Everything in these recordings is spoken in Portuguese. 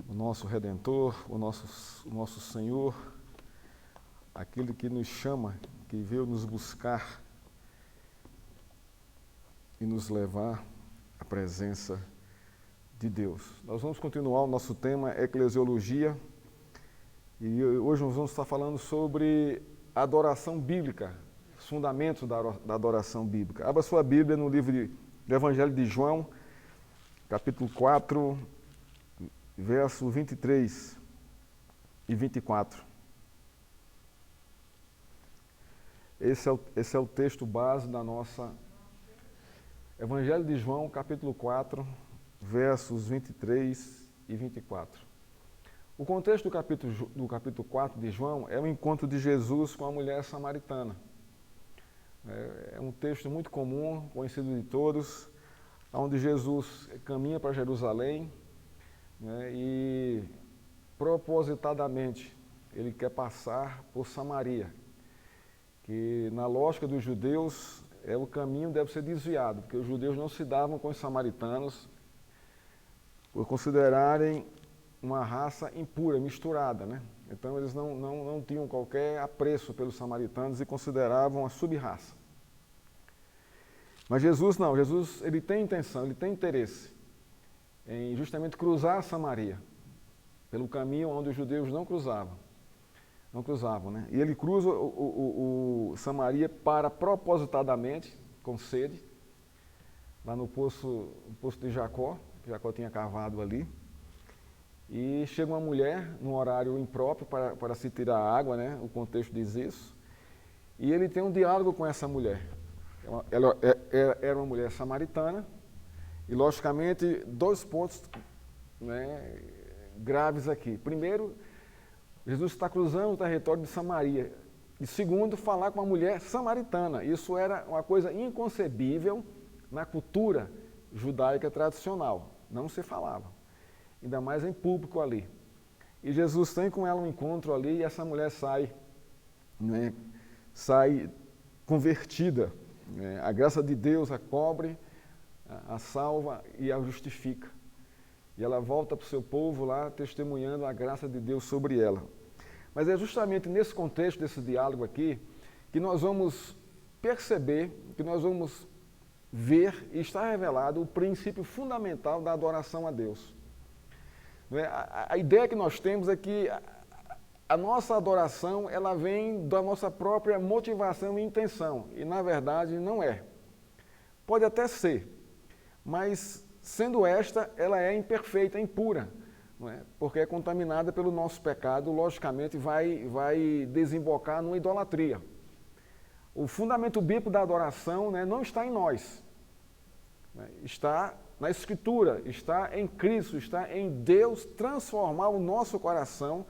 o nosso Redentor, o nosso Senhor, aquele que nos chama, que veio nos buscar e nos levar à presença de Deus. Nós vamos continuar o nosso tema Eclesiologia e hoje nós vamos estar falando sobre adoração bíblica, os fundamentos da adoração bíblica. Abra sua Bíblia no livro do Evangelho de João, capítulo 4, verso 23 e 24. Esse é o texto base da nossa Evangelho de João, capítulo 4, versos 23 e 24. O contexto do capítulo 4 de João é o encontro de Jesus com a mulher samaritana. É um texto muito comum, conhecido de todos, onde Jesus caminha para Jerusalém, né, e propositadamente ele quer passar por Samaria, que na lógica dos judeus o caminho deve ser desviado, porque os judeus não se davam com os samaritanos por considerarem uma raça impura, misturada, né? Então eles não tinham qualquer apreço pelos samaritanos e consideravam a sub-raça. Mas Jesus não, Jesus ele tem intenção, ele tem interesse em justamente cruzar Samaria, pelo caminho onde os judeus não cruzavam, né? E ele cruza o Samaria para propositadamente, com sede, lá no poço de Jacó, que Jacó tinha cavado ali, e chega uma mulher num horário impróprio para se tirar água, né? O contexto diz isso, e ele tem um diálogo com essa mulher. Ela era uma mulher samaritana, e logicamente dois pontos, né, graves aqui. Primeiro, Jesus está cruzando o território de Samaria. E segundo, falar com uma mulher samaritana. Isso era uma coisa inconcebível na cultura judaica tradicional. Não se falava. Ainda mais em público ali. E Jesus tem com ela um encontro ali e essa mulher sai, né, sai convertida. A graça de Deus a cobre, a salva e a justifica. E ela volta para o seu povo lá, testemunhando a graça de Deus sobre ela. Mas é justamente nesse contexto desse diálogo aqui que nós vamos perceber, que nós vamos ver e está revelado o princípio fundamental da adoração a Deus. A ideia que nós temos é que a nossa adoração ela vem da nossa própria motivação e intenção, e na verdade não é. Pode até ser, mas sendo esta, ela é imperfeita, impura, não é? Porque é contaminada pelo nosso pecado, logicamente vai desembocar numa idolatria. O fundamento bíblico da adoração, né, não está em nós, né? Está na Escritura, está em Cristo, está em Deus transformar o nosso coração,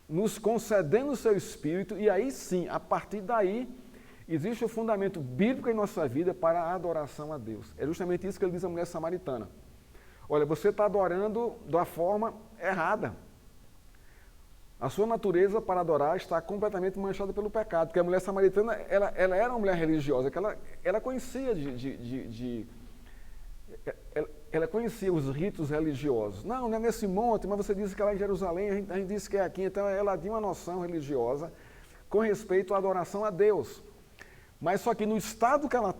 nos concedendo o seu Espírito, e aí sim, a partir daí, existe o fundamento bíblico em nossa vida para a adoração a Deus. É justamente isso que ele diz à mulher samaritana. Olha, você está adorando da forma errada. A sua natureza para adorar está completamente manchada pelo pecado, porque a mulher samaritana, ela era uma mulher religiosa, que ela conhecia ela conhecia os ritos religiosos. Não é nesse monte, mas você disse que é lá em Jerusalém, a gente disse que é aqui, então ela tinha uma noção religiosa com respeito à adoração a Deus. Mas só que no estado que ela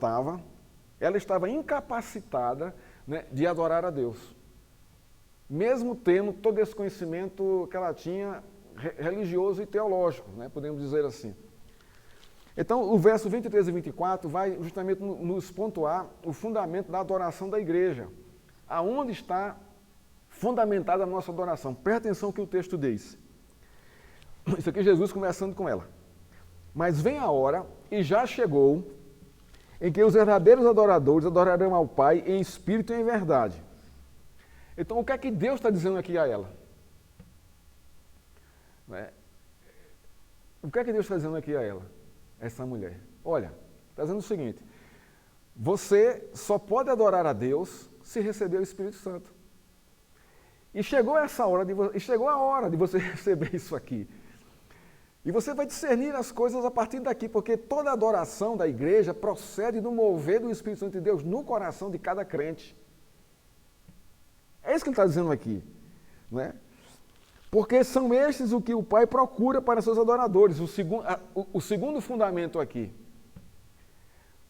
estava incapacitada, né, de adorar a Deus. Mesmo tendo todo esse conhecimento que ela tinha religioso e teológico, né, podemos dizer assim. Então, o verso 23 e 24 vai justamente nos pontuar o fundamento da adoração da igreja. Aonde está fundamentada a nossa adoração? Presta atenção que o texto diz. Isso aqui é Jesus conversando com ela. Mas vem a hora, e já chegou, em que os verdadeiros adoradores adorarão ao Pai em espírito e em verdade. Então, o que é que Deus está dizendo aqui a ela? O que é que Deus está dizendo aqui a ela? Essa mulher. Olha, está dizendo o seguinte, você só pode adorar a Deus se receber o Espírito Santo. E chegou a hora de você receber isso aqui. E você vai discernir as coisas a partir daqui, porque toda adoração da igreja procede do mover do Espírito Santo de Deus no coração de cada crente. É isso que ele está dizendo aqui, não é? Porque são estes o que o Pai procura para seus adoradores. O segundo fundamento aqui.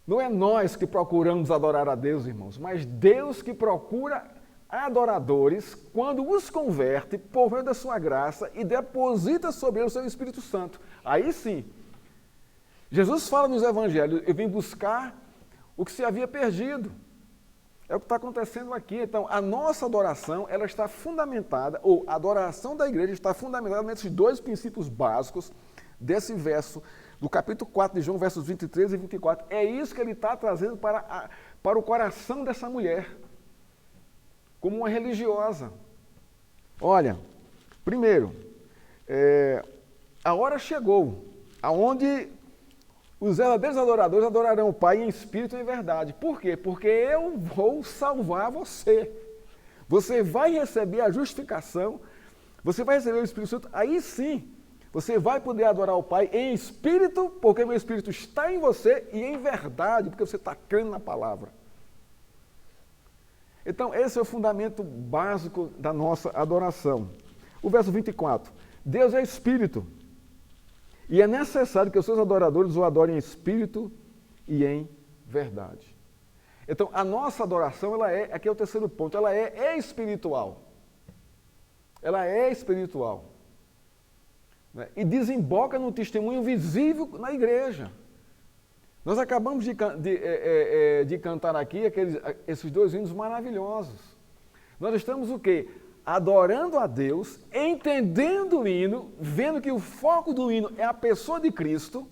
Não é nós que procuramos adorar a Deus, irmãos, mas Deus que procura adoradores quando os converte por meio da sua graça e deposita sobre eles o seu Espírito Santo. Aí sim. Jesus fala nos evangelhos, eu vim buscar o que se havia perdido. É o que está acontecendo aqui. Então, a nossa adoração, ela está fundamentada, ou a adoração da igreja está fundamentada nesses dois princípios básicos desse verso, do capítulo 4 de João, versos 23 e 24. É isso que ele está trazendo para o coração dessa mulher, como uma religiosa. Olha, primeiro, a hora chegou, aonde os verdadeiros adoradores adorarão o Pai em espírito e em verdade. Por quê? Porque eu vou salvar você. Você vai receber a justificação, você vai receber o Espírito Santo, aí sim, você vai poder adorar o Pai em espírito, porque meu Espírito está em você, e em verdade, porque você está crendo na palavra. Então, esse é o fundamento básico da nossa adoração. O verso 24. Deus é espírito. E é necessário que os seus adoradores o adorem em espírito e em verdade. Então, a nossa adoração, aqui é o terceiro ponto, ela é espiritual. Ela é espiritual. Né? E desemboca no testemunho visível na igreja. Nós acabamos de cantar aqui esses dois hinos maravilhosos. Nós estamos o quê? Adorando a Deus, entendendo o hino, vendo que o foco do hino é a pessoa de Cristo.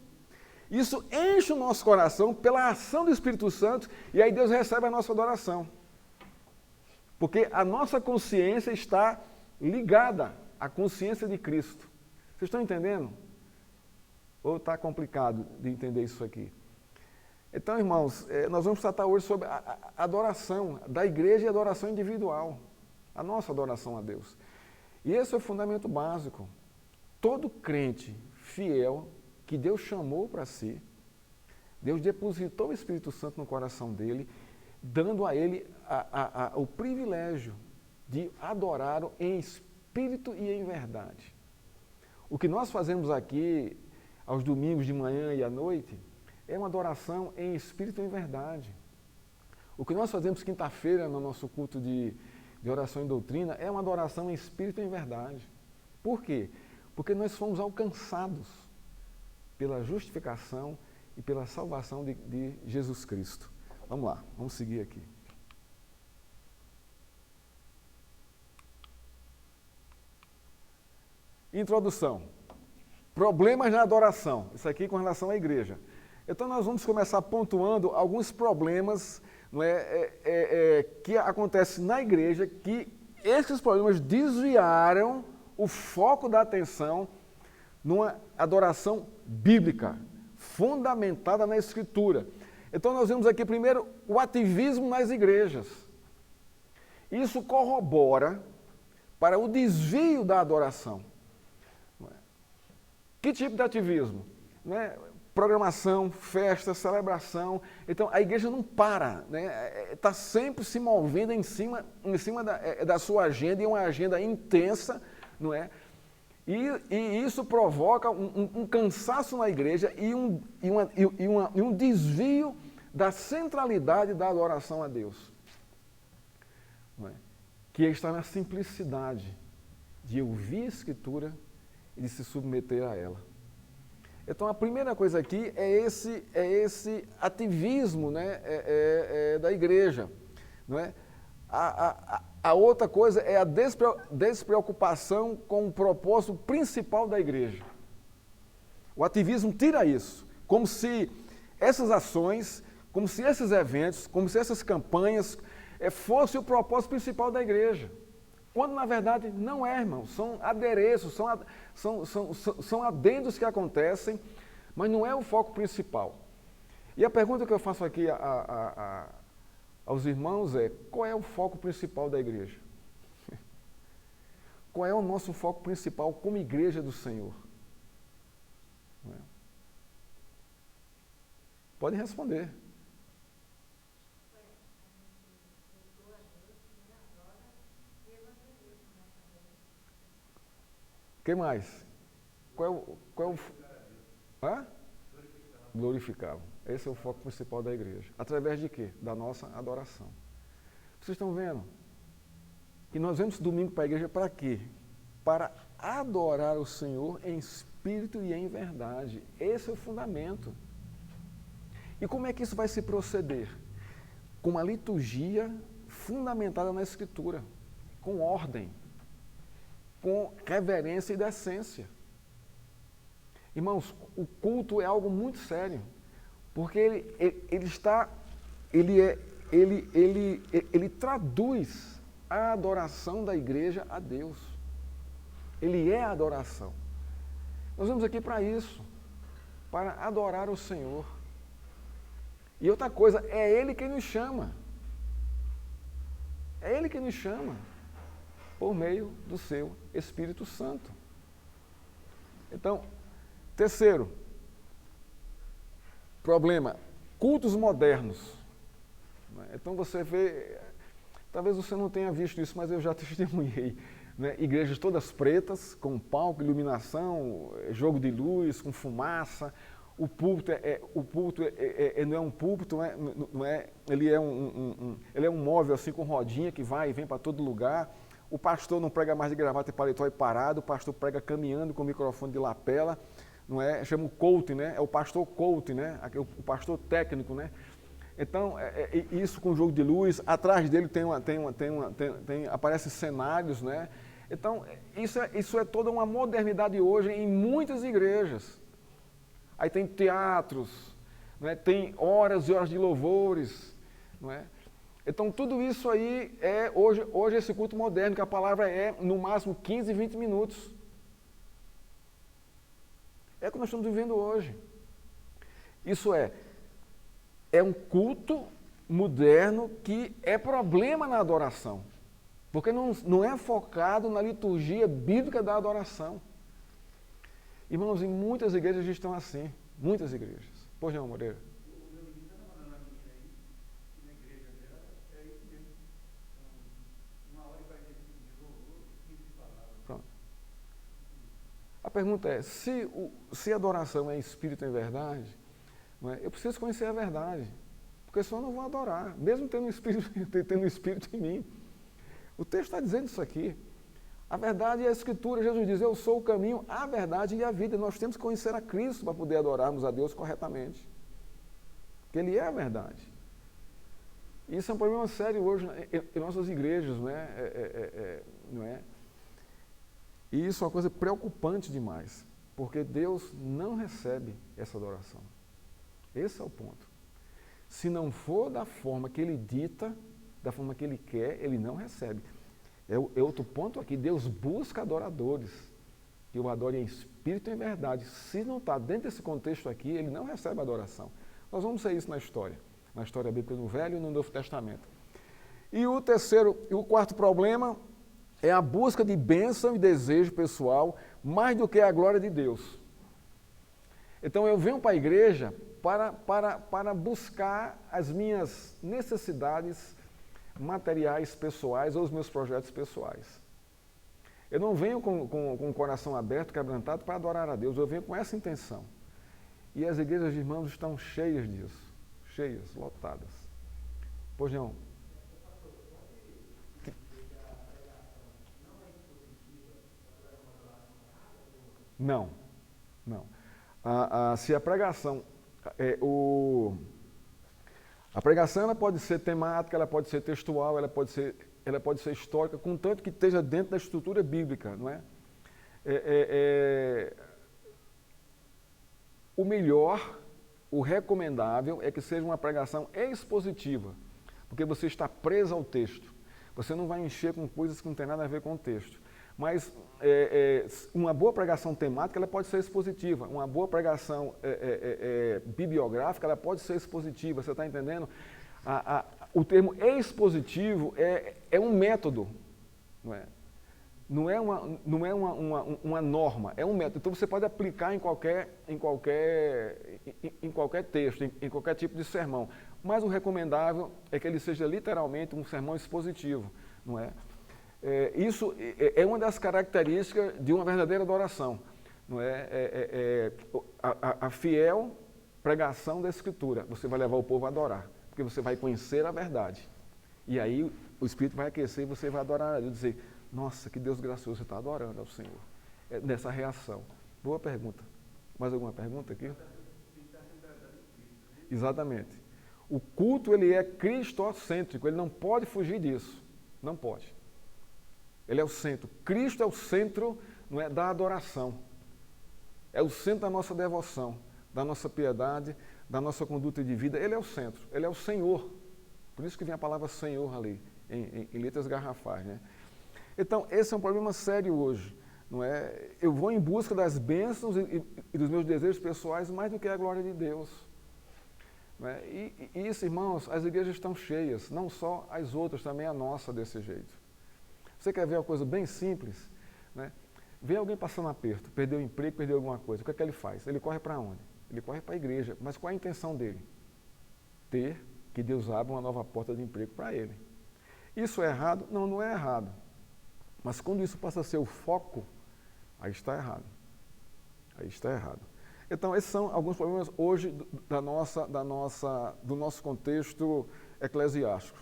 Isso enche o nosso coração pela ação do Espírito Santo e aí Deus recebe a nossa adoração. Porque a nossa consciência está ligada à consciência de Cristo. Vocês estão entendendo? Ou está complicado de entender isso aqui? Então, irmãos, nós vamos tratar hoje sobre a adoração da igreja e a adoração individual. A nossa adoração a Deus. E esse é o fundamento básico. Todo crente fiel que Deus chamou para si, Deus depositou o Espírito Santo no coração dele, dando a ele o privilégio de adorá-lo em espírito e em verdade. O que nós fazemos aqui aos domingos de manhã e à noite é uma adoração em espírito e em verdade. O que nós fazemos quinta-feira no nosso culto de oração e doutrina é uma adoração em espírito e em verdade. Por quê? Porque nós fomos alcançados pela justificação e pela salvação de Jesus Cristo. Vamos lá, vamos seguir aqui. Introdução. Problemas na adoração. Isso aqui com relação à igreja. Então nós vamos começar pontuando alguns problemas que acontecem na igreja, que esses problemas desviaram o foco da atenção numa adoração bíblica, fundamentada na Escritura. Então nós vemos aqui primeiro o ativismo nas igrejas. Isso corrobora para o desvio da adoração. Que tipo de ativismo? Programação, festa, celebração. Então, a igreja não para, está sempre se movendo em cima da sua agenda, e uma agenda intensa, não é? E isso provoca um cansaço na igreja e um desvio da centralidade da adoração a Deus. Não é? Que está na simplicidade de ouvir a Escritura e de se submeter a ela. Então, a primeira coisa aqui é esse ativismo, da igreja. Não é? A outra coisa é a despreocupação com o propósito principal da igreja. O ativismo tira isso, como se essas ações, como se esses eventos, como se essas campanhas fossem o propósito principal da igreja. Quando, na verdade, não é, irmão. São adereços, são adendos que acontecem, mas não é o foco principal. E a pergunta que eu faço aqui aos irmãos é: qual é o foco principal da igreja? Qual é o nosso foco principal como igreja do Senhor? Não é? Podem responder. que mais? Qual é o... Hã? Glorificavam. Esse é o foco principal da igreja. Através de quê? Da nossa adoração. Vocês estão vendo? Que nós vamos domingo para a igreja para quê? Para adorar o Senhor em espírito e em verdade. Esse é o fundamento. E como é que isso vai se proceder? Com uma liturgia fundamentada na Escritura, com ordem, com reverência e decência. Irmãos, o culto é algo muito sério, porque ele traduz a adoração da igreja a Deus. Ele é a adoração. Nós vamos aqui para isso, para adorar o Senhor. E outra coisa, é Ele quem nos chama. É Ele quem nos chama, por meio do seu Espírito Santo. Então, terceiro problema, cultos modernos. Então você vê, talvez você não tenha visto isso, mas eu já testemunhei, né? Igrejas todas pretas, com palco, iluminação, jogo de luz, com fumaça. O púlpito não é um púlpito, ele é um móvel assim com rodinha que vai e vem para todo lugar. O pastor não prega mais de gravata e paletó e parado, o pastor prega caminhando com o microfone de lapela, não é? Chama o coach, né? É o pastor coach, né? O pastor técnico, né? Então, isso com jogo de luz, atrás dele aparecem cenários, né? Então, isso é toda uma modernidade hoje em muitas igrejas. Aí tem teatros, não é? Tem horas e horas de louvores, não é? Então, tudo isso aí é hoje esse culto moderno, que a palavra é, no máximo, 15, 20 minutos. É o que nós estamos vivendo hoje. Isso é um culto moderno que é problema na adoração, porque não é focado na liturgia bíblica da adoração. Irmãos, em muitas igrejas estão assim, muitas igrejas. Pois não, Moreira? O meu menino está namorando uma menina aí, e na igreja dela é isso mesmo. São 1h45 de louvor e 15 de palavra. Pronto. A pergunta é, se adoração é espírito em verdade, não é? Eu preciso conhecer a verdade, porque senão eu não vou adorar, mesmo tendo o Espírito em mim. O texto está dizendo isso aqui. A verdade é a Escritura. Jesus diz, eu sou o caminho, a verdade e a vida. Nós temos que conhecer a Cristo para poder adorarmos a Deus corretamente. Porque Ele é a verdade. Isso é um problema sério hoje em nossas igrejas, não é? Não é? E isso é uma coisa preocupante demais, porque Deus não recebe essa adoração. Esse é o ponto. Se não for da forma que Ele dita, da forma que Ele quer, Ele não recebe. É outro ponto aqui, Deus busca adoradores, que o adorem em espírito e em verdade. Se não está dentro desse contexto aqui, Ele não recebe adoração. Nós vamos ver isso na história bíblica no Velho e no Novo Testamento. E o quarto problema é a busca de bênção e desejo pessoal, mais do que a glória de Deus. Então eu venho para a igreja para buscar as minhas necessidades materiais pessoais ou os meus projetos pessoais. Eu não venho com o coração aberto, quebrantado, para adorar a Deus, eu venho com essa intenção. E as igrejas de irmãos estão cheias disso, cheias, lotadas. Pois não? Não. Se a pregação... A pregação ela pode ser temática, ela pode ser textual, ela pode ser histórica, contanto que esteja dentro da estrutura bíblica, não é? O melhor, o recomendável é que seja uma pregação expositiva, porque você está preso ao texto. Você não vai encher com coisas que não tem nada a ver com o texto. Mas uma boa pregação temática ela pode ser expositiva, uma boa pregação bibliográfica ela pode ser expositiva, você está entendendo? O termo expositivo é um método, não é? Não é uma norma, é um método. Então você pode aplicar em qualquer texto, em qualquer tipo de sermão. Mas o recomendável é que ele seja literalmente um sermão expositivo, não é? Isso é uma das características de uma verdadeira adoração. Não a fiel pregação da Escritura. Você vai levar o povo a adorar, porque você vai conhecer a verdade. E aí o Espírito vai aquecer e você vai adorar a Deus, dizer, nossa, que Deus gracioso, você está adorando ao Senhor. Nessa reação. Boa pergunta. Mais alguma pergunta aqui? Exatamente. O culto, ele é cristocêntrico, ele não pode fugir disso. Não pode. Ele é o centro. Cristo é o centro, não é, da adoração. É o centro da nossa devoção, da nossa piedade, da nossa conduta de vida. Ele é o centro, ele é o Senhor. Por isso que vem a palavra Senhor ali, em letras garrafais, né? Então, esse é um problema sério hoje. Não é? Eu vou em busca das bênçãos e dos meus desejos pessoais mais do que a glória de Deus. Não é? E isso, irmãos, as igrejas estão cheias, não só as outras, também a nossa desse jeito. Você quer ver uma coisa bem simples? Né? Vê alguém passando aperto, perdeu o emprego, perdeu alguma coisa. O que é que ele faz? Ele corre para onde? Ele corre para a igreja. Mas qual é a intenção dele? Ter que Deus abra uma nova porta de emprego para ele. Isso é errado? Não, não é errado. Mas quando isso passa a ser o foco, aí está errado. Aí está errado. Então, esses são alguns problemas hoje do nosso contexto eclesiástico.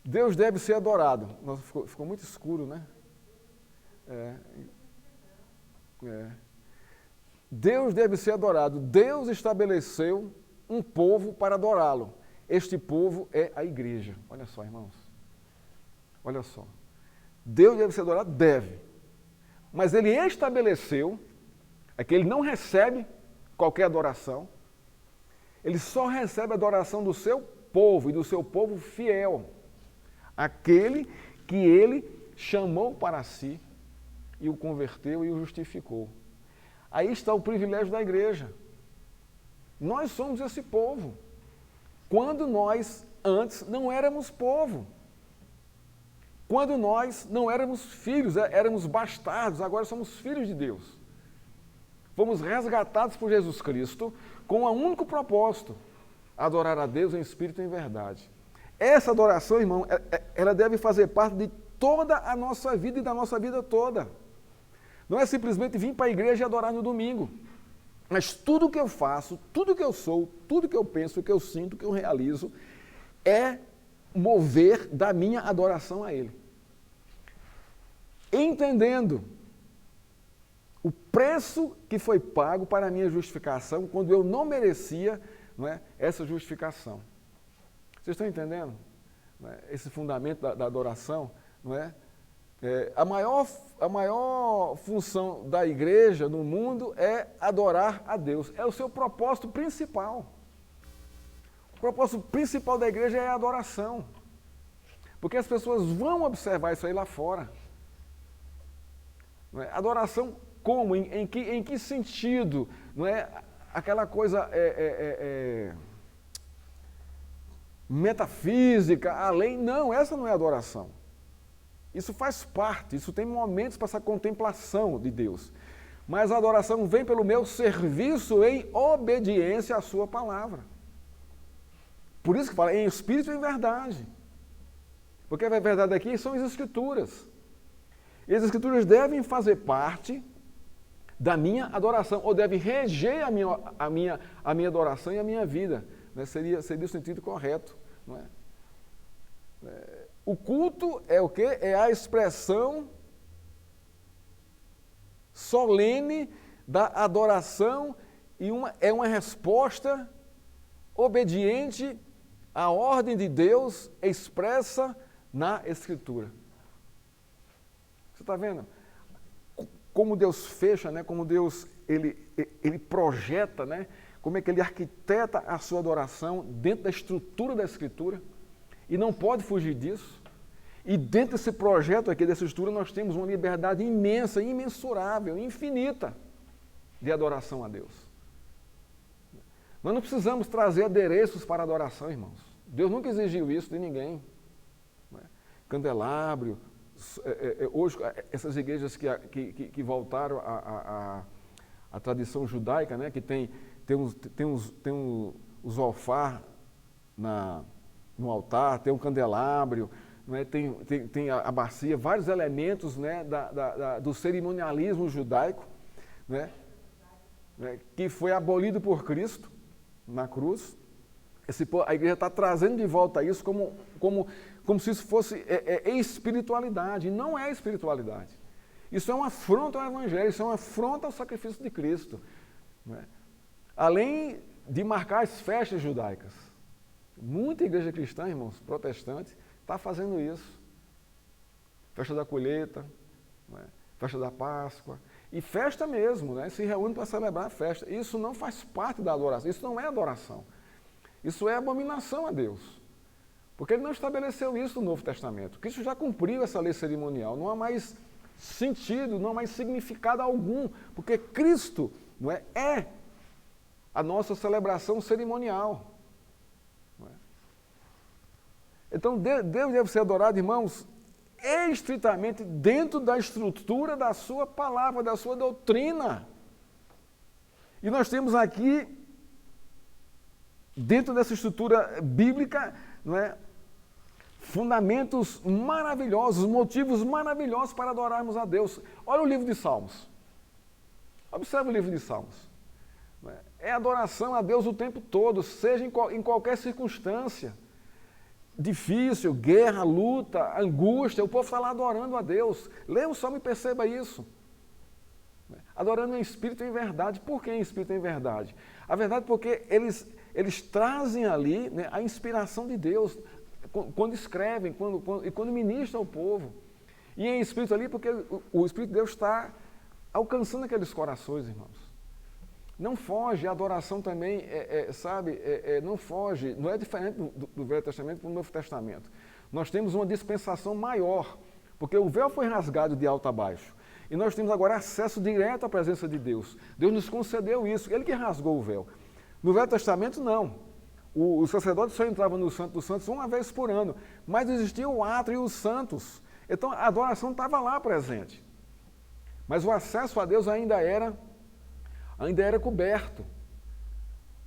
Deus deve ser adorado. Nossa, ficou muito escuro, né? Deus deve ser adorado. Deus estabeleceu um povo para adorá-lo. Este povo é a igreja. Olha só, irmãos. Olha só. Deus deve ser adorado? Deve. Mas ele estabeleceu que ele não recebe qualquer adoração. Ele só recebe a adoração do seu povo e do seu povo fiel. Aquele que ele chamou para si e o converteu e o justificou. Aí está o privilégio da igreja. Nós somos esse povo. Quando nós antes não éramos povo. Quando nós não éramos filhos, éramos bastardos, agora somos filhos de Deus. Fomos resgatados por Jesus Cristo com um único propósito: adorar a Deus em espírito e em verdade. Essa adoração, irmão, ela deve fazer parte de toda a nossa vida e da nossa vida toda. Não é simplesmente vir para a igreja e adorar no domingo. Mas tudo que eu faço, tudo que eu sou, tudo que eu penso, o que eu sinto, o que eu realizo, é mover da minha adoração a Ele. Entendendo o preço que foi pago para a minha justificação, quando eu não merecia, não é, essa justificação. Vocês estão entendendo? Não é? Esse fundamento da adoração, não é? A maior função da igreja no mundo é adorar a Deus. É o seu propósito principal. O propósito principal da igreja é a adoração. Porque as pessoas vão observar isso aí lá fora. Não é? Adoração como? Em que sentido? Não é aquela coisa metafísica, além. Não, essa não é adoração. Isso faz parte, isso tem momentos para essa contemplação de Deus. Mas a adoração vem pelo meu serviço em obediência à sua palavra. Por isso que fala em espírito e em verdade. Porque a verdade aqui são as Escrituras. E as Escrituras devem fazer parte da minha adoração, ou devem reger a minha adoração e a minha vida. Né? Seria o sentido correto. Não é? O culto é o quê? É a expressão solene da adoração e é uma resposta obediente à ordem de Deus expressa na Escritura. Você está vendo? Como Deus fecha, né? Como Deus ele projeta, né? Como é que ele arquiteta a sua adoração dentro da estrutura da Escritura. E não pode fugir disso. E dentro desse projeto aqui, dessa estrutura, nós temos uma liberdade imensa, imensurável, infinita de adoração a Deus. Nós não precisamos trazer adereços para a adoração, irmãos. Deus nunca exigiu isso de ninguém. Candelabro, hoje essas igrejas que voltaram à tradição judaica, né, que tem os alfar no altar, tem um candelabro, né, tem a bacia, vários elementos, né, do cerimonialismo judaico, né, que foi abolido por Cristo na cruz. A igreja está trazendo de volta isso como se isso fosse espiritualidade, e não é espiritualidade. Isso é uma afronta ao Evangelho, isso é uma afronta ao sacrifício de Cristo. Né? Além de marcar as festas judaicas. Muita igreja cristã, irmãos, protestante, está fazendo isso. Festa da colheita, né? Festa da Páscoa, e festa mesmo, né? Se reúne para celebrar a festa. Isso não faz parte da adoração, isso não é adoração. Isso é abominação a Deus. Porque ele não estabeleceu isso no Novo Testamento. Cristo já cumpriu essa lei cerimonial, não há mais sentido, não há mais significado algum, porque Cristo é a nossa celebração cerimonial. Então, Deus deve ser adorado, irmãos, estritamente dentro da estrutura da sua palavra, da sua doutrina. E nós temos aqui, dentro dessa estrutura bíblica, fundamentos maravilhosos, motivos maravilhosos para adorarmos a Deus. Olha o livro de Salmos. Observe o livro de Salmos. É adoração a Deus o tempo todo, seja em qualquer circunstância. Difícil, guerra, luta, angústia, o povo está lá adorando a Deus. Leia o Salmo e perceba isso. Adorando em espírito e em verdade. Por que em espírito e em verdade? A verdade porque eles trazem ali, né, a inspiração de Deus quando escrevem, quando ministram ao povo. E em espírito ali porque o Espírito de Deus está alcançando aqueles corações, irmãos. Não foge, a adoração também, não foge, não é diferente do Velho Testamento para o Novo Testamento. Nós temos uma dispensação maior, porque o véu foi rasgado de alto a baixo. E nós temos agora acesso direto à presença de Deus. Deus nos concedeu isso, Ele que rasgou o véu. No Velho Testamento, não. O sacerdote só entrava no Santo dos Santos uma vez por ano, mas existia o átrio e os santos. Então a adoração estava lá presente. Mas o acesso a Deus ainda era coberto.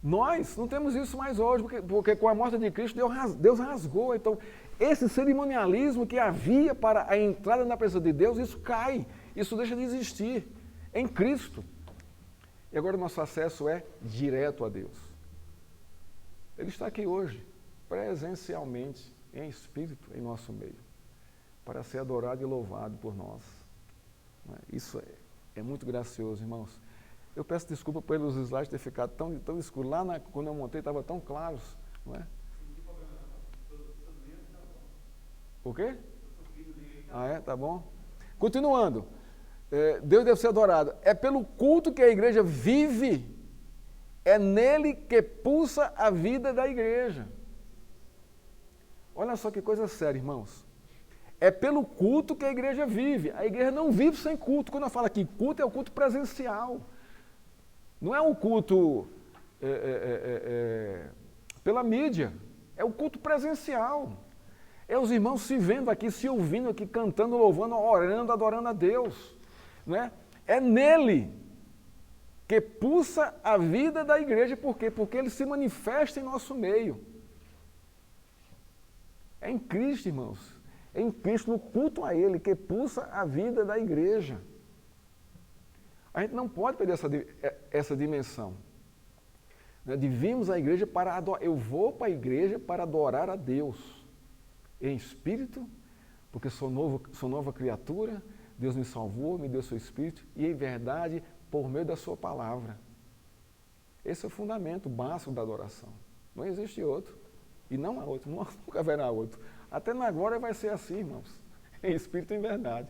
Nós não temos isso mais hoje, porque com a morte de Cristo, Deus rasgou. Então, esse cerimonialismo que havia para a entrada na presença de Deus, isso cai, isso deixa de existir em Cristo. E agora o nosso acesso é direto a Deus. Ele está aqui hoje, presencialmente, em espírito, em nosso meio, para ser adorado e louvado por nós. Isso é muito gracioso, irmãos. Eu peço desculpa pelos slides ter ficado tão escuros. Lá, quando eu montei, estava tão claros. Não é? O quê? Tá bom. Continuando. Deus deve ser adorado. É pelo culto que a igreja vive. É nele que pulsa a vida da igreja. Olha só que coisa séria, irmãos. É pelo culto que a igreja vive. A igreja não vive sem culto. Quando eu falo aqui culto, é o culto presencial. Não é um culto pela mídia, é o culto presencial. É os irmãos se vendo aqui, se ouvindo aqui, cantando, louvando, orando, adorando a Deus. Não é? É nele que pulsa a vida da igreja. Por quê? Porque ele se manifesta em nosso meio. É em Cristo, irmãos. É em Cristo, no culto a ele, que pulsa a vida da igreja. A gente não pode perder essa dimensão. De virmos à igreja para adorar. Eu vou para a igreja para adorar a Deus. Em espírito, porque sou nova criatura, Deus me salvou, me deu seu espírito, e em verdade, por meio da sua palavra. Esse é o fundamento básico da adoração. Não existe outro. E não há outro, nunca haverá outro. Até na glória vai ser assim, irmãos. Em espírito e em verdade.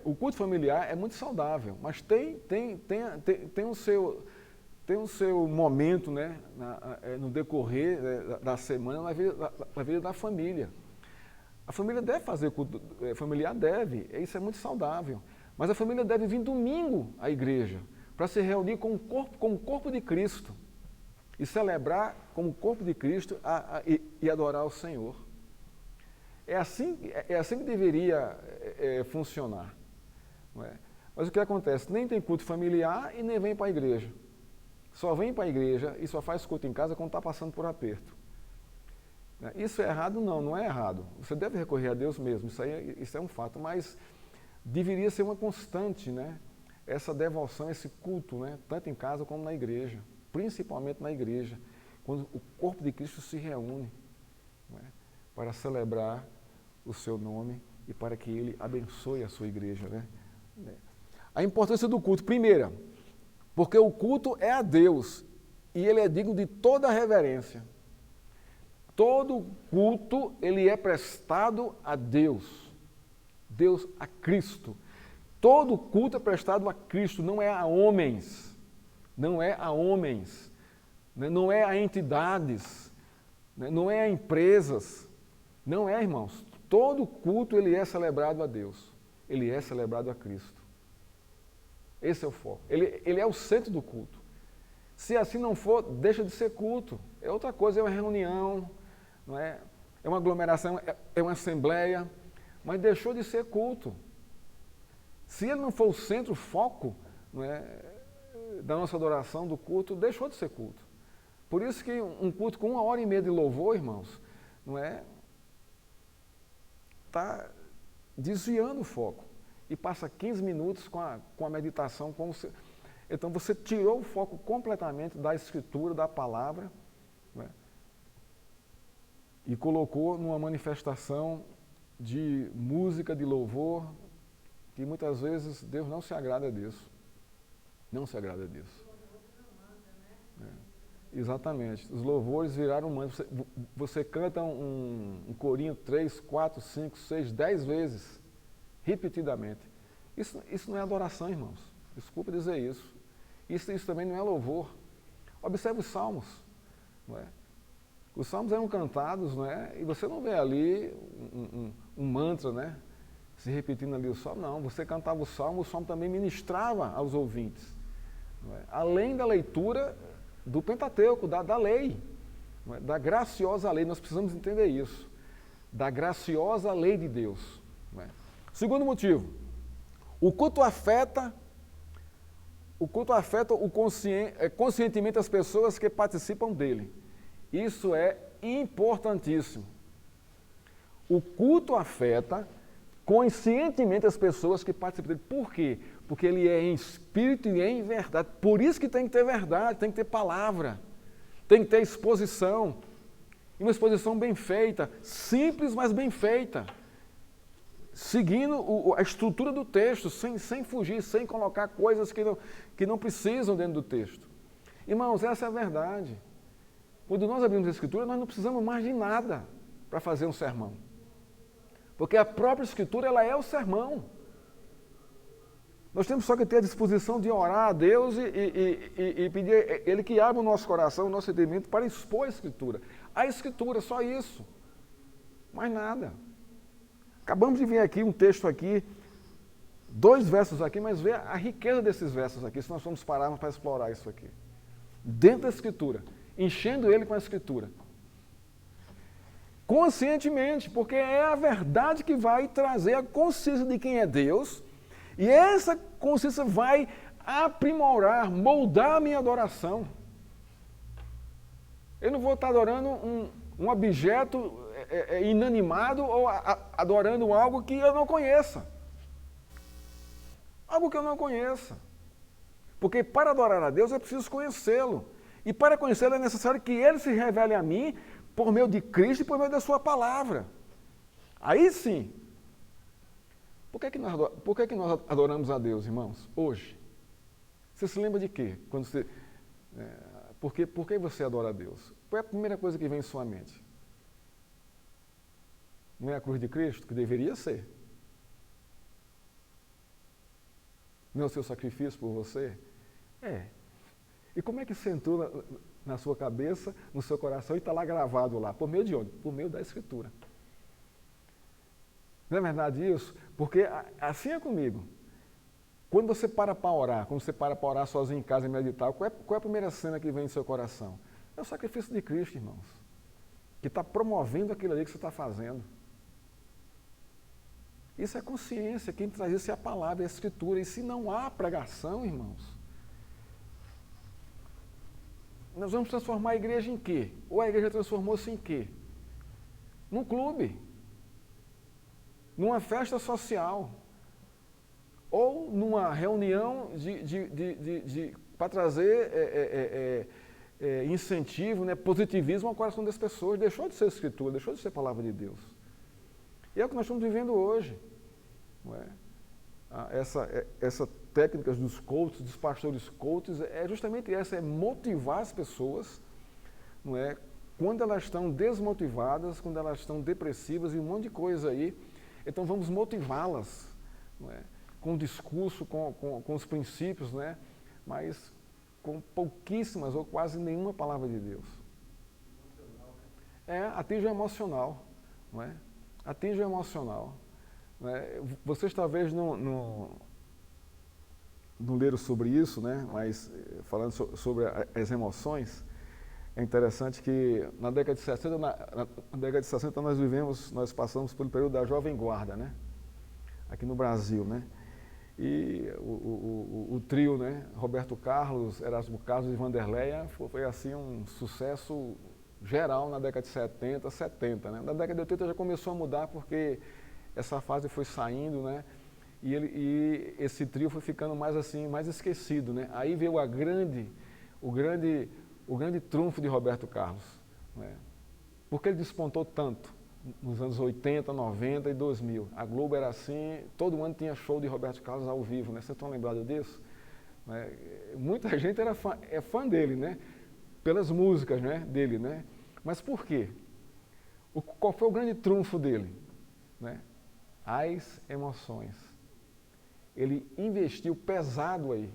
O culto familiar é muito saudável, mas tem o seu momento, né, no decorrer da semana na vida da família. A família deve fazer culto familiar, deve, isso é muito saudável. Mas a família deve vir domingo à igreja, para se reunir com o corpo de Cristo e celebrar como corpo de Cristo e adorar o Senhor. É assim que deveria funcionar. Não é? Mas o que acontece? Nem tem culto familiar e nem vem para a igreja. Só vem para a igreja e só faz culto em casa quando está passando por aperto. Isso é errado? Não, não é errado. Você deve recorrer a Deus mesmo, isso é um fato, mas deveria ser uma constante, né? Essa devoção, esse culto, né? Tanto em casa como na igreja, principalmente na igreja, quando o corpo de Cristo se reúne, né? Para celebrar o seu nome e para que ele abençoe a sua igreja, né? A importância do culto, primeira, porque o culto é a Deus e ele é digno de toda a reverência. Todo culto, ele é prestado a Deus, a Cristo. Todo culto é prestado a Cristo, não é a homens, não é a homens, não é a entidades, não é a empresas, não é, irmãos. Todo culto, ele é celebrado a Deus, ele é celebrado a Cristo. Esse é o foco, ele é o centro do culto. Se assim não for, deixa de ser culto, é outra coisa, é uma reunião, não é? É uma aglomeração, é uma assembleia, mas deixou de ser culto. Se ele não for o centro, o foco, não é, da nossa adoração, do culto, deixou de ser culto. Por isso que um culto com 1h30 de louvor, irmãos, não é, está desviando o foco e passa 15 minutos com a meditação. Então você tirou o foco completamente da Escritura, da palavra, não é? E colocou numa manifestação de música, de louvor, que muitas vezes Deus não se agrada disso. Não se agrada disso. Exatamente. Os louvores viraram mantra. Você canta um corinho 3, 4, 5, 6, 10 vezes, repetidamente. Isso não é adoração, irmãos. Desculpa dizer isso. Isso também não é louvor. Observe os salmos. Não é? Os salmos eram cantados, não é? E você não vê ali um mantra, né? Se repetindo ali o salmo. Não, você cantava o salmo também ministrava aos ouvintes. Não é? Além da leitura do Pentateuco, da lei, não é? Da graciosa lei. Nós precisamos entender isso. Da graciosa lei de Deus. Não é? Segundo motivo, o culto afeta conscientemente as pessoas que participam dele. Isso é importantíssimo. O culto afeta conscientemente as pessoas que participam dele. Por quê? Porque ele é em espírito e em verdade. Por isso que tem que ter verdade, tem que ter palavra, tem que ter exposição. E uma exposição bem feita, simples, mas bem feita. Seguindo a estrutura do texto, sem fugir, sem colocar coisas que não precisam dentro do texto. Irmãos, essa é a verdade. Quando nós abrimos a Escritura, nós não precisamos mais de nada para fazer um sermão. Porque a própria Escritura, ela é o sermão. Nós temos só que ter a disposição de orar a Deus e pedir Ele que abra o nosso coração, o nosso entendimento para expor a Escritura. A Escritura, só isso. Mais nada. Acabamos de ver aqui um texto aqui, 2 versos aqui, mas vê a riqueza desses versos aqui, se nós formos pararmos para explorar isso aqui. Dentro da Escritura, enchendo ele com a Escritura. Conscientemente, porque é a verdade que vai trazer a consciência de quem é Deus, e essa consciência vai aprimorar, moldar a minha adoração. Eu não vou estar adorando um objeto inanimado ou adorando algo que eu não conheça. Algo que eu não conheça. Porque para adorar a Deus é preciso conhecê-lo. E para conhecê-lo é necessário que ele se revele a mim por meio de Cristo e por meio da sua palavra. Aí sim. Por que nós adoramos a Deus, irmãos, hoje? Você se lembra de quê? Por que você adora a Deus? Qual é a primeira coisa que vem em sua mente? Não é a cruz de Cristo? Que deveria ser. Não é o seu sacrifício por você? É. E como é que sentou na sua cabeça, no seu coração e está lá gravado lá? Por meio de onde? Por meio da Escritura. Não é verdade isso? Porque assim é comigo. Quando você para orar, quando você para orar sozinho em casa e meditar, qual é a primeira cena que vem no seu coração? É o sacrifício de Cristo, irmãos, que está promovendo aquilo ali que você está fazendo. Isso é consciência, quem traz isso é a palavra, é a escritura. E se não há pregação, irmãos, nós vamos transformar a igreja em quê? Ou a igreja transformou-se em quê? Num clube, numa festa social, ou numa reunião para trazer incentivo, né, positivismo ao coração das pessoas. Deixou de ser escritura, deixou de ser palavra de Deus. E é o que nós estamos vivendo hoje. Não é? Essa técnica dos coaches, dos pastores coaches, é justamente essa, é motivar as pessoas, não é? Quando elas estão desmotivadas, quando elas estão depressivas e um monte de coisa aí. Então vamos motivá-las, não é? Com o discurso, com os princípios, né? Mas com pouquíssimas ou quase nenhuma palavra de Deus. Atinge o emocional, não é? Atinge o emocional. Né? Vocês talvez não leram sobre isso, né? Mas falando sobre as emoções, é interessante que na década de 60, nós passamos pelo período da Jovem Guarda, né? Aqui no Brasil, né? E o trio, né? Roberto Carlos, Erasmo Carlos e Vanderleia foi assim um sucesso geral na década de 70, né? Na década de 80 já começou a mudar porque essa fase foi saindo, né? E esse trio foi ficando mais assim, mais esquecido, né? Aí veio o grande trunfo de Roberto Carlos, né? Por que ele despontou tanto nos anos 80, 90 e 2000? A Globo era assim, todo ano tinha show de Roberto Carlos ao vivo, né? Vocês estão lembrados disso? Né? Muita gente é fã dele, né? Pelas músicas, né? Dele, né? Mas por quê? Qual foi o grande trunfo dele? Né? As emoções. Ele investiu pesado aí.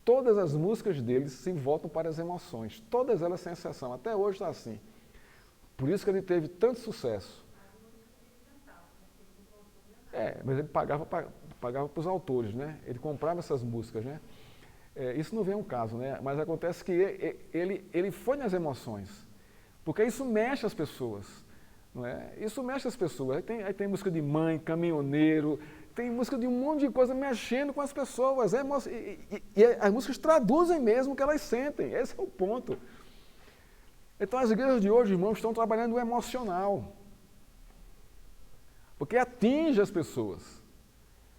Todas as músicas dele se voltam para as emoções. Todas elas sem exceção. Até hoje está assim. Por isso que ele teve tanto sucesso. Mas ele pagava para os autores, né? Ele comprava essas músicas, né? Isso não vem ao caso, né? Mas acontece que ele foi nas emoções. Porque isso mexe as pessoas. Não é? Isso mexe as pessoas. Aí tem música de mãe, caminhoneiro, tem música de um monte de coisa mexendo com as pessoas. E as músicas traduzem mesmo o que elas sentem. Esse é o ponto. Então as igrejas de hoje, irmãos, estão trabalhando o emocional. Porque atinge as pessoas.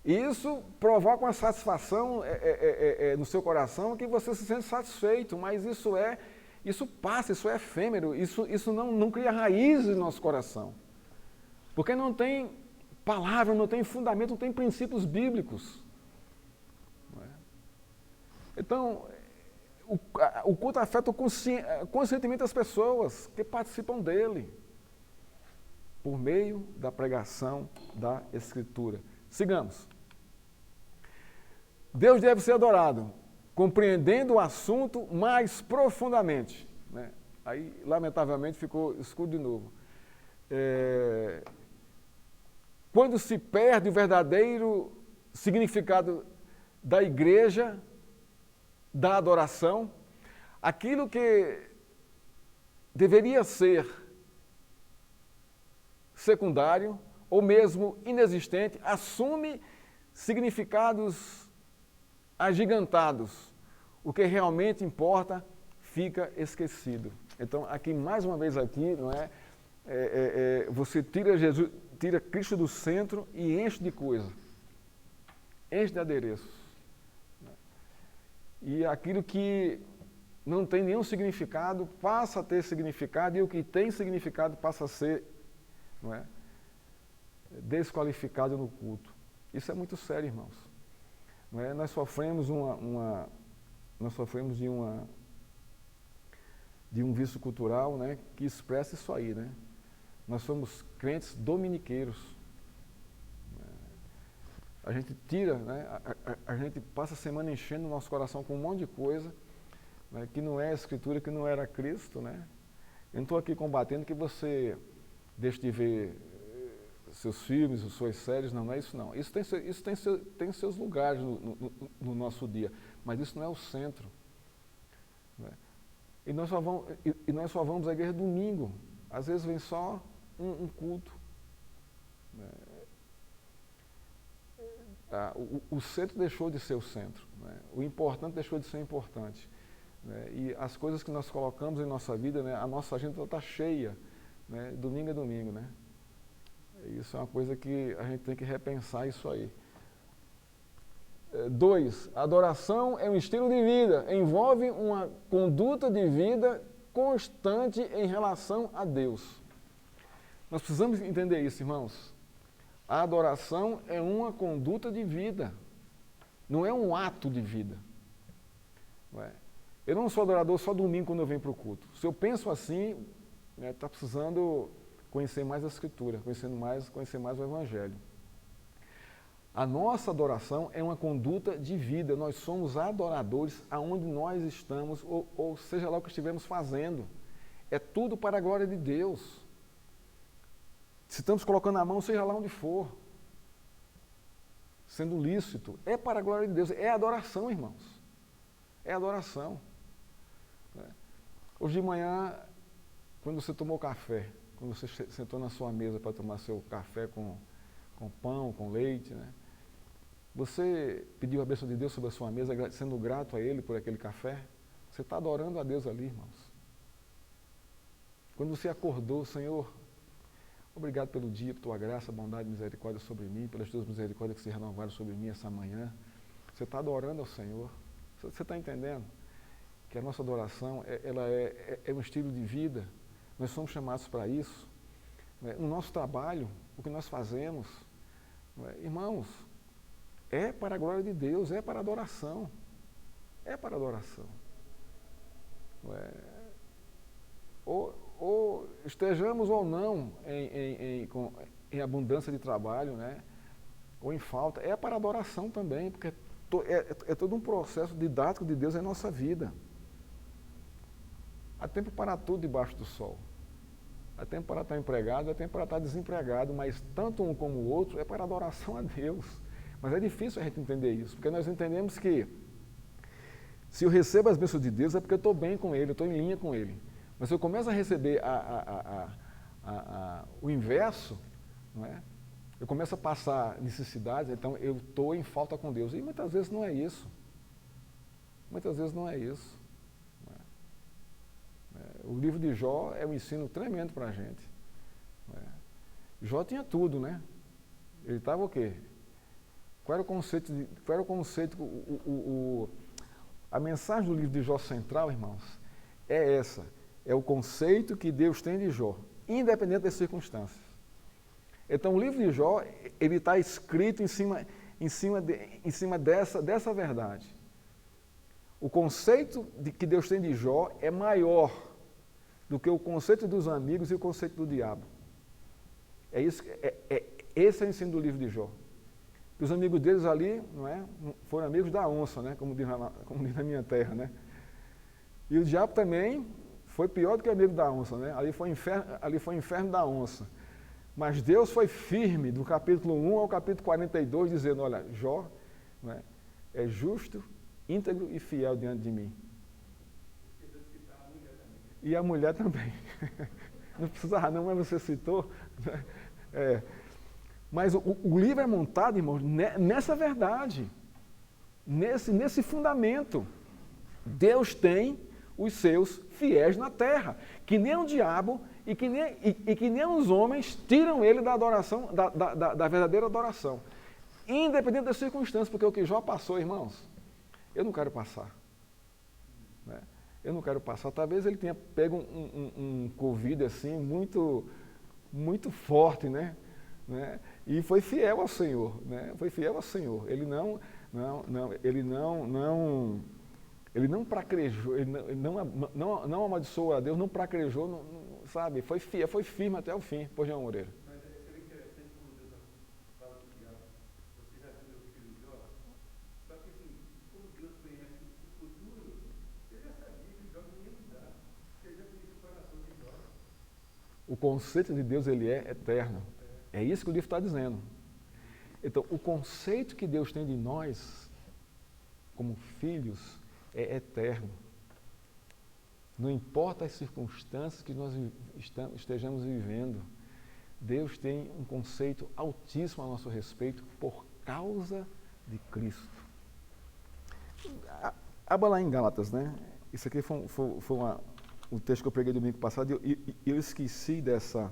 E isso provoca uma satisfação no seu coração que você se sente satisfeito, mas isso passa, isso é efêmero, isso não cria raízes no nosso coração. Porque não tem palavra, não tem fundamento, não tem princípios bíblicos. Não é? Então, o culto afeta conscientemente as pessoas que participam dele, por meio da pregação da Escritura. Sigamos. Deus deve ser adorado, compreendendo o assunto mais profundamente. Né? Aí, lamentavelmente, ficou escuro de novo. Quando se perde o verdadeiro significado da igreja, da adoração, aquilo que deveria ser secundário ou mesmo inexistente, assume significados agigantados. O que realmente importa fica esquecido. Então, aqui mais uma vez não é? Você tira Cristo do centro e enche de coisa, enche de adereços. E aquilo que não tem nenhum significado passa a ter significado, e o que tem significado passa a ser, não é, desqualificado no culto. Isso é muito sério, irmãos. Não é? Nós sofremos de um vício cultural, né, que expressa isso aí, né? Nós somos crentes dominiqueiros. A gente tira, né, a gente passa a semana enchendo o nosso coração com um monte de coisa, né, que não é a Escritura, que não era Cristo, né? Eu não estou aqui combatendo que você deixe de ver seus filmes, suas séries, não é isso não. Isso tem seus lugares no nosso dia, mas isso não é o centro. Né? E nós só vamos à igreja domingo. Às vezes vem só um culto. Né? O centro deixou de ser o centro. Né? O importante deixou de ser importante. Né? E as coisas que nós colocamos em nossa vida, né? A nossa agenda está cheia. Né? Domingo é domingo. Né? Isso é uma coisa que a gente tem que repensar isso aí. 2. Adoração é um estilo de vida. Envolve uma conduta de vida constante em relação a Deus. Nós precisamos entender isso, irmãos. A adoração é uma conduta de vida. Não é um ato de vida. Não é? Eu não sou adorador só domingo quando eu venho para o culto. Se eu penso assim, está precisando conhecer mais a Escritura, conhecer mais o Evangelho. A nossa adoração é uma conduta de vida. Nós somos adoradores aonde nós estamos, ou seja lá o que estivermos fazendo. É tudo para a glória de Deus. Se estamos colocando a mão, seja lá onde for, sendo lícito, é para a glória de Deus. É adoração, irmãos. É adoração. Hoje de manhã, quando você tomou café, quando você sentou na sua mesa para tomar seu café com pão, com leite, né? Você pediu a bênção de Deus sobre a sua mesa, sendo grato a Ele por aquele café? Você está adorando a Deus ali, irmãos. Quando você acordou, Senhor, obrigado pelo dia, por tua graça, bondade e misericórdia sobre mim, pelas tuas misericórdias que se renovaram sobre mim essa manhã. Você está adorando ao Senhor. Você está entendendo que a nossa adoração ela é um estilo de vida. Nós somos chamados para isso. No nosso trabalho, o que nós fazemos, irmãos, é para a glória de Deus, é para a adoração. É para a adoração. Ou estejamos ou não em abundância de trabalho, né? Ou em falta, é para a adoração também, porque é todo um processo didático de Deus em nossa vida. Há tempo para tudo debaixo do sol. Há tempo para estar empregado, há tempo para estar desempregado, mas tanto um como o outro é para adoração a Deus. Mas é difícil a gente entender isso, porque nós entendemos que se eu recebo as bênçãos de Deus é porque eu estou bem com Ele, eu estou em linha com Ele. Mas se eu começo a receber o inverso, não é? Eu começo a passar necessidades, então eu estou em falta com Deus. E muitas vezes não é isso. Muitas vezes não é isso. Não é? O livro de Jó é um ensino tremendo para a gente. Não é? Jó tinha tudo, né? Ele estava o quê? Qual era o conceito? A mensagem do livro de Jó central, irmãos, é essa. É o conceito que Deus tem de Jó, independente das circunstâncias. Então, o livro de Jó, ele está escrito em cima dessa verdade. O conceito que Deus tem de Jó é maior do que o conceito dos amigos e o conceito do diabo. Esse é o ensino do livro de Jó. Os amigos deles ali, não é, foram amigos da onça, né, como diz na minha terra, né? E o diabo também foi pior do que amigo da onça, né? Ali foi o inferno da onça. Mas Deus foi firme, do capítulo 1 ao capítulo 42, dizendo, olha, Jó, não é justo, íntegro e fiel diante de mim. E a mulher também. Não precisava não, mas você citou. Mas o livro é montado, irmãos, nessa verdade, nesse fundamento. Deus tem os seus fiéis na terra, que nem o diabo e que nem os homens tiram ele da adoração, da verdadeira adoração. Independente das circunstâncias, porque o que Jó passou, irmãos, eu não quero passar. Né? Eu não quero passar. Talvez ele tenha pego um Covid assim, muito, muito forte, né? E foi fiel ao Senhor, né? Foi fiel ao Senhor. Ele não praquejou, ele não amaldiçoou a Deus, não praquejou, sabe? Foi fiel, foi firme até o fim, por João Moreira. Mas seria interessante como Deus fala com o diabo. Você já viu meu filho Jó? Só que assim, como Deus conhece o futuro, ele já sabia que Jó não ia mudar. Porque ele já conhecia o coração de Jó. O conceito de Deus, ele é eterno. É isso que o livro está dizendo. Então, o conceito que Deus tem de nós, como filhos, é eterno. Não importa as circunstâncias que nós estejamos vivendo, Deus tem um conceito altíssimo a nosso respeito por causa de Cristo. Abra lá em Gálatas, né? Isso aqui foi um texto que eu preguei domingo passado e eu esqueci dessa...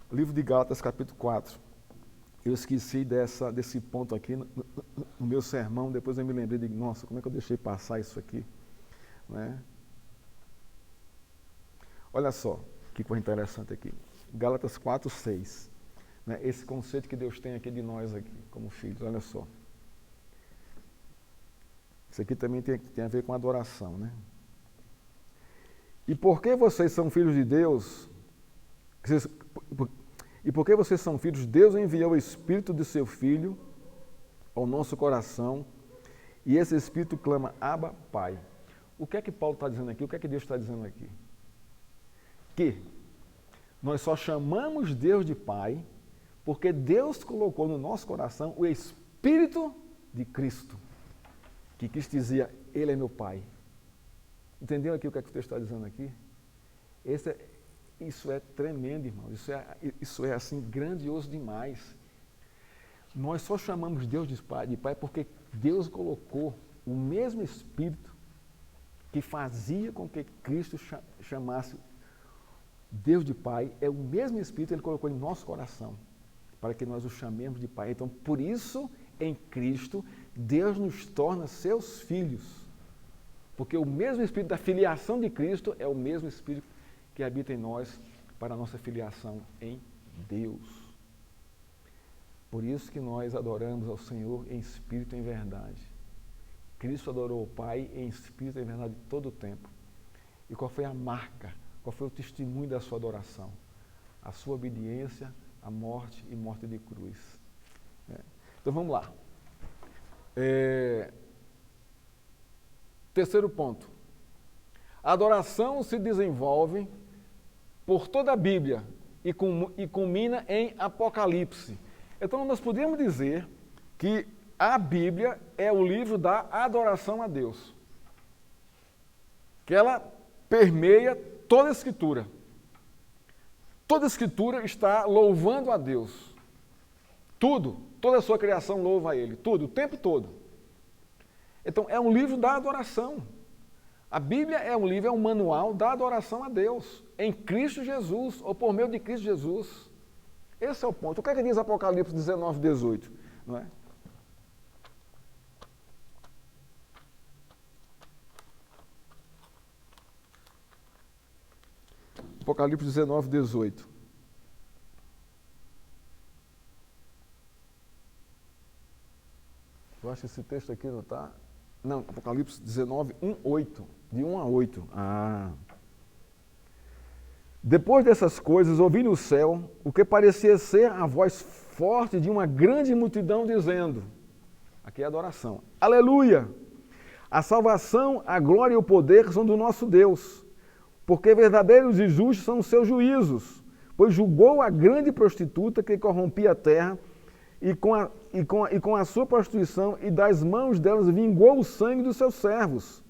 Livro de Gálatas, capítulo 4. Eu esqueci desse ponto aqui no meu sermão, depois eu me lembrei de, nossa, como é que eu deixei passar isso aqui? Né? Olha só, que coisa interessante aqui. Gálatas 4, 6. Né? Esse conceito que Deus tem aqui de nós aqui, como filhos, olha só. Isso aqui também tem a ver com adoração, né? E porque vocês são filhos de Deus, Deus enviou o Espírito de seu Filho ao nosso coração, e esse Espírito clama, Abba, Pai. O que é que Paulo está dizendo aqui? O que é que Deus está dizendo aqui? Que nós só chamamos Deus de Pai porque Deus colocou no nosso coração o Espírito de Cristo. Que Cristo dizia, Ele é meu Pai. Entendeu aqui o que é que o texto está dizendo aqui? Isso é tremendo, irmão. Isso é assim, grandioso demais. Nós só chamamos Deus de Pai porque Deus colocou o mesmo Espírito que fazia com que Cristo chamasse Deus de Pai, é o mesmo Espírito que Ele colocou em nosso coração, para que nós o chamemos de Pai. Então, por isso, em Cristo, Deus nos torna seus filhos. Porque o mesmo Espírito da filiação de Cristo é o mesmo Espírito que habita em nós para a nossa filiação em Deus. Por isso que nós adoramos ao Senhor em espírito e em verdade. Cristo adorou o Pai em espírito e em verdade todo o tempo. E qual foi a marca, qual foi o testemunho da sua adoração? A sua obediência à morte e morte de cruz. Então vamos lá. Terceiro ponto. A adoração se desenvolve por toda a Bíblia e culmina em Apocalipse. Então nós podemos dizer que a Bíblia é o livro da adoração a Deus. Que ela permeia toda a Escritura. Toda a Escritura está louvando a Deus. Tudo, toda a sua criação louva a Ele. Tudo, o tempo todo. Então é um livro da adoração. A Bíblia é um livro, é um manual da adoração a Deus, em Cristo Jesus, ou por meio de Cristo Jesus. Esse é o ponto. O que é que diz Apocalipse 19, 18? Não é? Apocalipse 19, 18. Eu acho que esse texto aqui não está... Não, Apocalipse 19, 1, 8. De 1 a 8. Depois dessas coisas, ouvi no céu o que parecia ser a voz forte de uma grande multidão dizendo, aqui é adoração, Aleluia! A salvação, a glória e o poder são do nosso Deus, porque verdadeiros e justos são os seus juízos, pois julgou a grande prostituta que corrompia a terra e com a sua prostituição e das mãos delas vingou o sangue dos seus servos.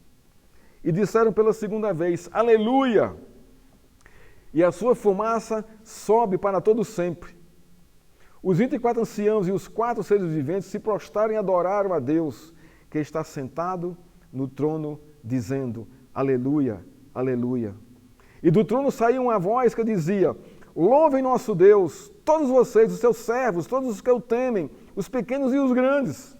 E disseram pela segunda vez, Aleluia! E a sua fumaça sobe para todo sempre. Os 24 anciãos e os 4 seres viventes se prostraram e adoraram a Deus, que está sentado no trono, dizendo, Aleluia, Aleluia. E do trono saiu uma voz que dizia, Louvem nosso Deus, todos vocês, os seus servos, todos os que o temem, os pequenos e os grandes.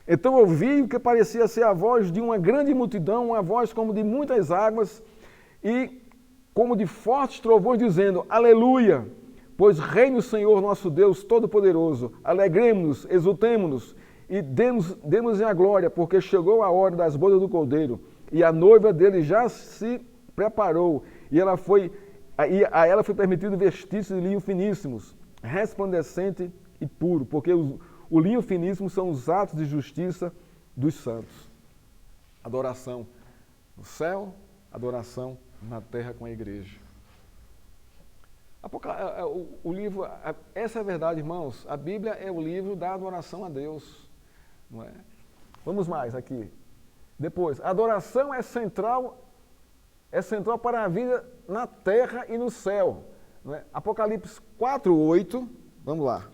Então ouvi o que parecia ser a voz de uma grande multidão, uma voz como de muitas águas e como de fortes trovões, dizendo, Aleluia, pois reina o Senhor nosso Deus Todo-Poderoso. Alegremos-nos, exultemos-nos e demos-lhe a glória, porque chegou a hora das bodas do Cordeiro e a noiva dele já se preparou e a ela foi permitido vestir-se de linho finíssimos, resplandecente e puro, porque o linho finíssimo são os atos de justiça dos santos. Adoração no céu, adoração na terra com a igreja. O livro, essa é a verdade, irmãos. A Bíblia é o livro da adoração a Deus. Não é? Vamos mais aqui. Depois, a adoração é central para a vida na terra e no céu. Não é? Apocalipse 4:8, vamos lá.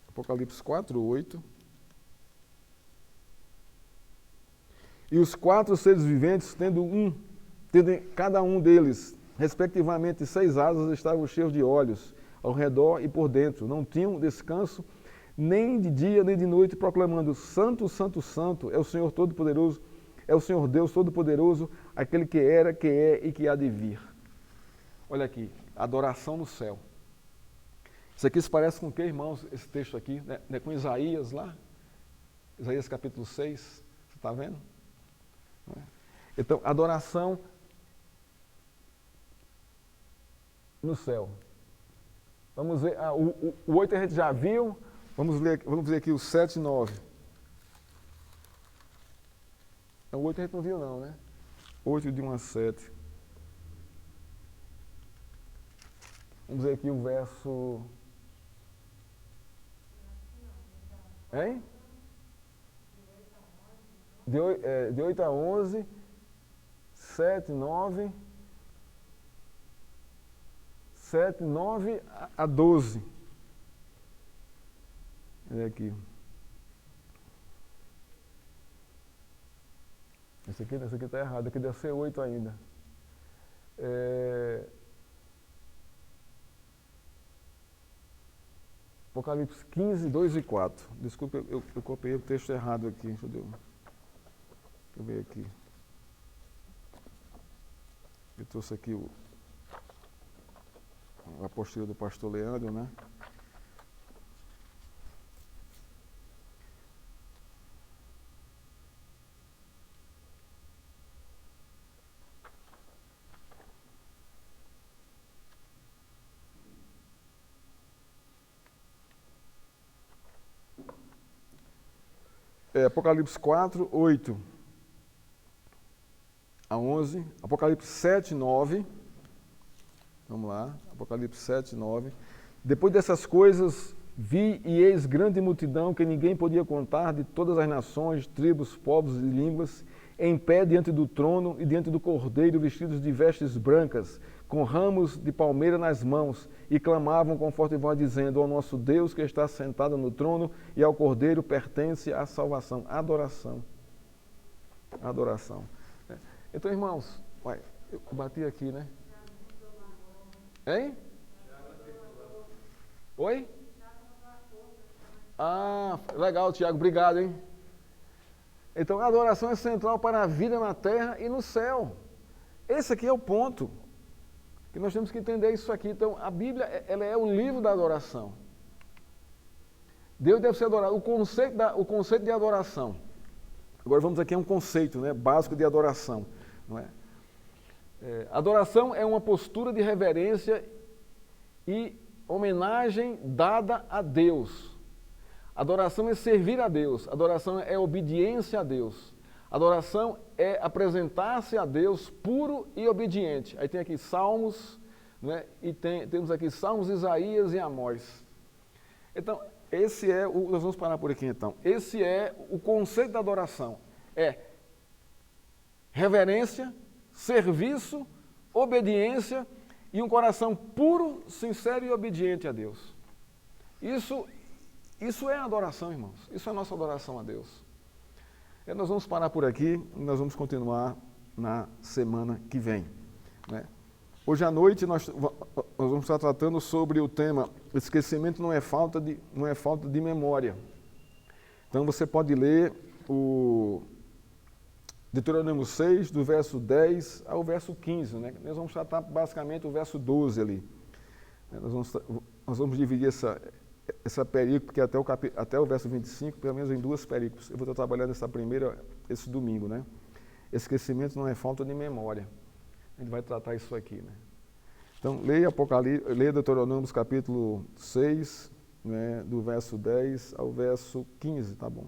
Apocalipse 4:8. E os 4 seres viventes, tendo cada um deles, respectivamente, 6 asas, estavam cheios de olhos ao redor e por dentro. Não tinham descanso, nem de dia, nem de noite, proclamando: Santo, Santo, Santo, é o Senhor Todo-Poderoso, é o Senhor Deus Todo-Poderoso, aquele que era, que é e que há de vir. Olha aqui, adoração no céu. Isso aqui se parece com o que, irmãos, esse texto aqui? Né? Com Isaías lá? Isaías capítulo 6, você está vendo? Então, adoração no céu. Vamos ver, o 8 a gente já viu, vamos ver aqui o 7 e 9. O 8 a gente não viu não, né? 8 de 1 a 7. Vamos ver aqui o verso... Hein? De 8 a 11, 7, 9, a 12. Olha aqui. Esse aqui está errado, aqui deve ser 8 ainda. Apocalipse 15, 2 e 4. Desculpa, eu copiei o texto errado aqui. Deixa eu ver aqui. Eu trouxe aqui a apostila do pastor Leandro, né? Apocalipse 4, 8 a 11, Apocalipse 7, 9, vamos lá, Apocalipse 7, 9. Depois dessas coisas, vi e eis grande multidão que ninguém podia contar, de todas as nações, tribos, povos e línguas, em pé diante do trono e diante do Cordeiro, vestidos de vestes brancas, com ramos de palmeira nas mãos, e clamavam com forte voz, dizendo: ao nosso Deus que está sentado no trono e ao Cordeiro pertence a salvação. Adoração. Adoração. Então, irmãos, eu bati aqui, né? Hein? Oi? Ah, legal, Tiago, obrigado, hein? Então, a adoração é central para a vida na terra e no céu. Esse aqui é o ponto, que nós temos que entender isso aqui. Então, a Bíblia, ela é o livro da adoração. Deus deve ser adorado. O conceito de adoração. Agora vamos aqui a um conceito, né, básico de adoração. Não é? Adoração é uma postura de reverência e homenagem dada a Deus. Adoração é servir a Deus. Adoração é obediência a Deus. Adoração é apresentar-se a Deus puro e obediente. Aí tem aqui Salmos, né? E temos aqui Salmos, Isaías e Amós. Então, nós vamos parar por aqui então. Esse é o conceito da adoração. É reverência, serviço, obediência e um coração puro, sincero e obediente a Deus. Isso é adoração, irmãos. Isso é a nossa adoração a Deus. Nós vamos parar por aqui e nós vamos continuar na semana que vem. Né? Hoje à noite nós vamos estar tratando sobre o tema esquecimento não é falta de memória. Então você pode ler o Deuteronômio 6, do verso 10 ao verso 15. Né? Nós vamos tratar basicamente o verso 12 ali. Nós vamos dividir essa perícope, até o verso 25, pelo menos em 2 perícopes. Eu vou estar trabalhando essa primeira, esse domingo, né? Esquecimento não é falta de memória. A gente vai tratar isso aqui, né? Então, leia Deuteronômio capítulo 6, né, do verso 10 ao verso 15, tá bom?